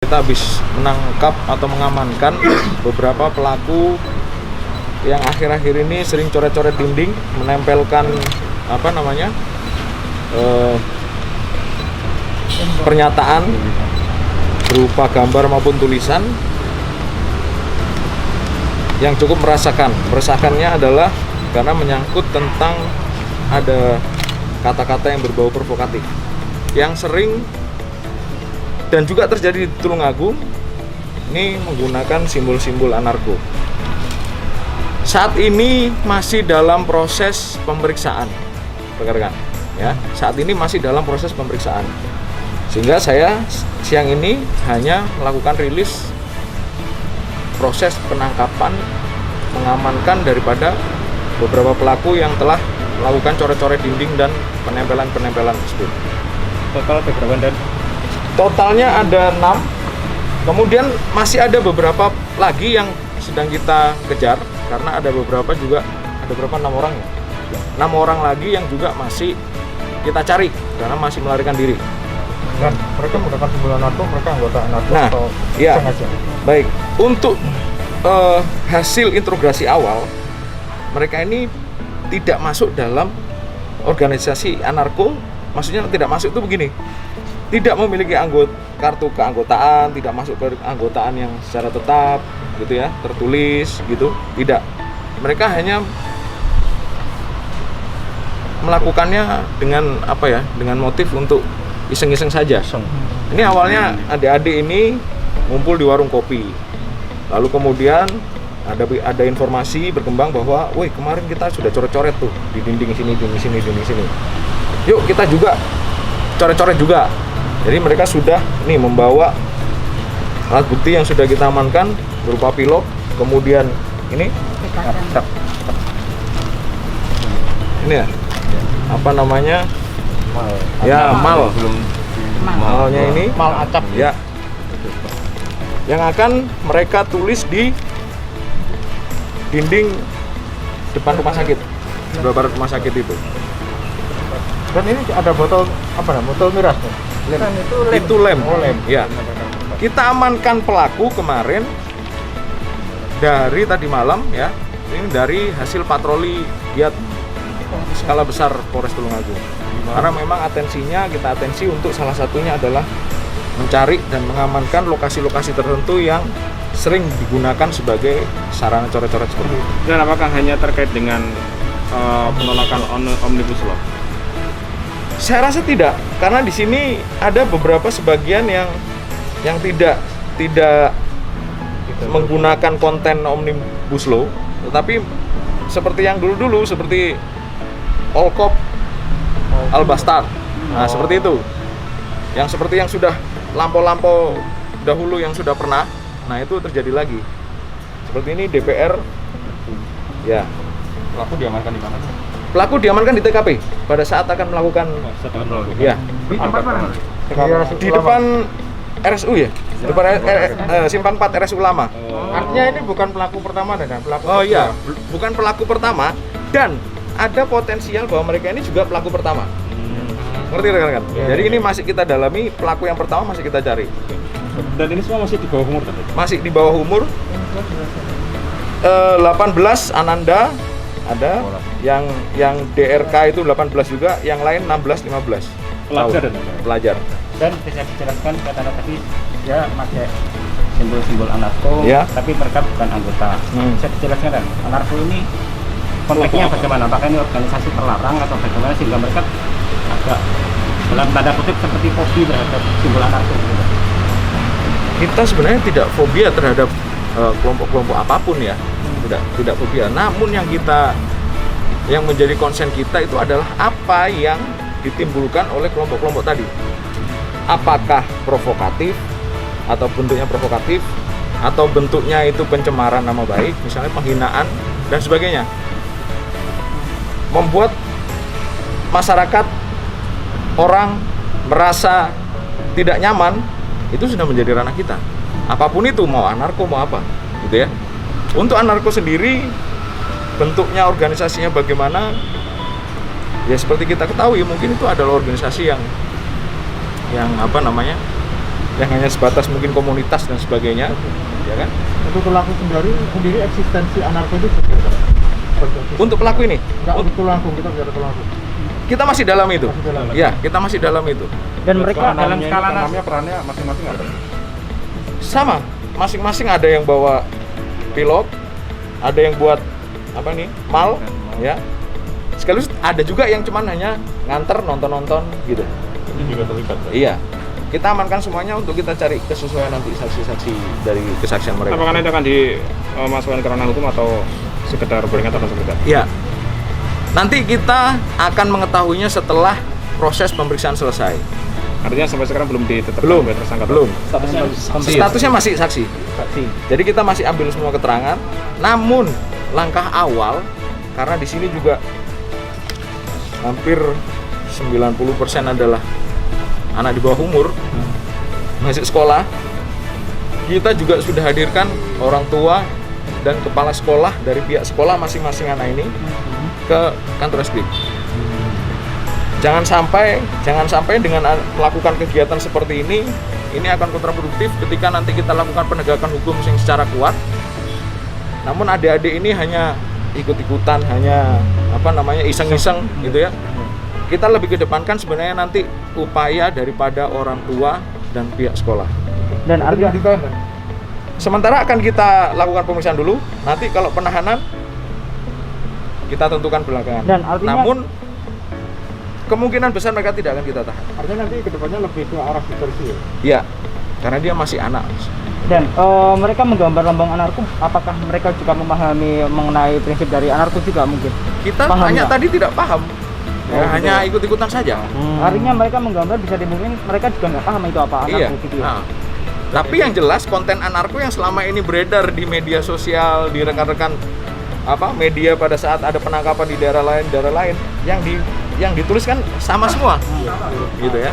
Kita habis menangkap atau mengamankan beberapa pelaku yang akhir-akhir ini sering coret-coret dinding, menempelkan pernyataan berupa gambar maupun tulisan yang cukup meresahkannya adalah karena menyangkut tentang ada kata-kata yang berbau provokatif yang sering dan juga terjadi di Tulungagung ini menggunakan simbol-simbol anarko. Saat ini masih dalam proses pemeriksaan, rekan-rekan. Ya, saat ini masih dalam proses pemeriksaan. Sehingga saya siang ini hanya melakukan rilis proses penangkapan, mengamankan daripada beberapa pelaku yang telah melakukan coret-coret dinding dan penempelan-penempelan tersebut. Total ada berapa dan? Totalnya ada 6. Kemudian masih ada beberapa lagi yang sedang kita kejar karena ada beberapa 6 orang ya. 6 orang lagi yang juga masih kita cari karena masih melarikan diri. Dan mereka menggunakan simbol anarko, mereka anggota anarko atau iya. sengaja? Baik, untuk hasil interogasi awal mereka ini tidak masuk dalam organisasi anarko. Maksudnya tidak masuk itu begini, tidak memiliki kartu keanggotaan, tidak masuk ke keanggotaan yang secara tetap gitu ya, tertulis gitu, tidak. Mereka hanya melakukannya dengan dengan motif untuk iseng-iseng saja. Ini awalnya adik-adik ini ngumpul di warung kopi, lalu kemudian ada informasi berkembang bahwa, woi kemarin kita sudah coret-coret tuh di dinding sini. Yuk kita juga coret-coret juga. Jadi mereka sudah membawa alat bukti yang sudah kita amankan berupa pilok, kemudian ini ya mal. Malnya ini mal acap ya, yang akan mereka tulis di dinding depan rumah sakit, sebelah barat rumah sakit itu. Dan ini ada botol miras nih. Itu lem. Oh, lem. Ya. Kita amankan pelaku kemarin dari tadi malam ya. Ini dari hasil patroli giat skala besar Polres Tulungagung. Karena memang kita atensi untuk salah satunya adalah mencari dan mengamankan lokasi-lokasi tertentu yang sering digunakan sebagai sarana coret-coret seperti itu. Dan apakah hanya terkait dengan penolakan Omnibus Law? Saya rasa tidak, karena di sini ada beberapa sebagian yang tidak menggunakan konten Omnibus Law, tetapi seperti yang dulu seperti Olkop, Albastad, seperti itu. Yang seperti yang sudah lampau dahulu yang sudah pernah, itu terjadi lagi. Seperti ini DPR, ya. Pelaku diamankan di mana? Pelaku diamankan di TKP pada saat akan melakukan ya. Di tempat mana? Di depan RSU ya. Di depan Simpang 4 RSU lama. Artinya ini bukan pelaku pertama dan pelaku Oh iya, bukan pelaku pertama dan ada potensial bahwa mereka ini juga pelaku pertama. Ngerti rekan-rekan? Jadi ini masih kita dalami, pelaku yang pertama masih kita cari. Dan ini semua masih di bawah umur tadi? Masih di bawah umur. 18 Ananda ada, yang DRK itu 18 juga, yang lain 16 15. Pelajar. Dan bisa dijelaskan kata tadi dia pakai simbol-simbol anarko, ya. Tapi mereka bukan anggota. Bisa dijelaskan kan, anarko ini konteksnya bagaimana? Apakah ini organisasi terlarang atau bagaimana sehingga mereka agak dalam tanda kutip seperti fobi terhadap simbol anarko gitu? Kita sebenarnya tidak fobia terhadap kelompok-kelompok apapun ya, tidak fobia. Namun yang menjadi konsen kita itu adalah apa yang ditimbulkan oleh kelompok-kelompok tadi. Apakah provokatif atau bentuknya provokatif atau bentuknya itu pencemaran nama baik, misalnya penghinaan dan sebagainya, membuat masyarakat orang merasa tidak nyaman, itu sudah menjadi ranah kita. Apapun itu, mau anarko mau apa gitu ya. Untuk anarko sendiri bentuknya, organisasinya bagaimana, ya seperti kita ketahui mungkin itu adalah organisasi yang yang hanya sebatas mungkin komunitas dan sebagainya, ya kan? Untuk pelaku sendiri eksistensi anarko itu seperti apa? Untuk pelaku ini, Enggak untuk tulang kita bicara tulang. kita masih dalam itu. Masih dalam. Ya, kita masih dalam itu. Dan mereka dalam skala namanya perannya masing-masing ada. Sama, masing-masing ada yang bawa pilot, ada yang buat apa nih, mal, ya. Sekaligus ada juga yang cuman hanya nganter nonton-nonton gitu. Ini juga terlibat. Iya. Kita amankan semuanya untuk kita cari kesesuaian nanti saksi-saksi dari kesaksian mereka. Apakah itu akan dimasukkan ke ranah hukum atau sekedar peringatan atau sekedar? Iya. Nanti kita akan mengetahuinya setelah proses pemeriksaan selesai. Artinya sampai sekarang belum ditetapkan Belum, sebagai tersangka. belum. Statusnya Statusnya masih saksi. Jadi kita masih ambil semua keterangan. Namun langkah awal, karena di sini juga hampir 90% adalah anak di bawah umur, masih sekolah. Kita juga sudah hadirkan orang tua dan kepala sekolah dari pihak sekolah masing-masing anak ini ke kantor Reskrim. Jangan sampai dengan melakukan kegiatan seperti ini akan kontraproduktif ketika nanti kita lakukan penegakan hukum yang secara kuat. Namun adik-adik ini hanya ikut-ikutan, hanya iseng-iseng gitu ya. Kita lebih kedepankan sebenarnya nanti upaya daripada orang tua dan pihak sekolah. dan artinya Sementara akan kita lakukan pemeriksaan dulu. Nanti kalau penahanan kita tentukan belakangan. Dan artinya- Namun kemungkinan besar mereka tidak akan kita tahan. Artinya nanti kedepannya lebih ke arah distorsi ya? Iya, karena dia masih anak. dan mereka menggambar lambang anarko, apakah mereka juga memahami mengenai prinsip dari anarko juga mungkin? Kita Paham hanya nggak? tadi tidak paham. Ya, Oh, hanya gitu. ikut-ikutan saja. Artinya mereka menggambar bisa dimungkin mereka juga nggak paham itu apa anarko Iya. gitu ya. Nah, tapi yang jelas konten anarko yang selama ini beredar di media sosial, di rekan-rekan media pada saat ada penangkapan di daerah lain yang dituliskan sama semua, gitu ya.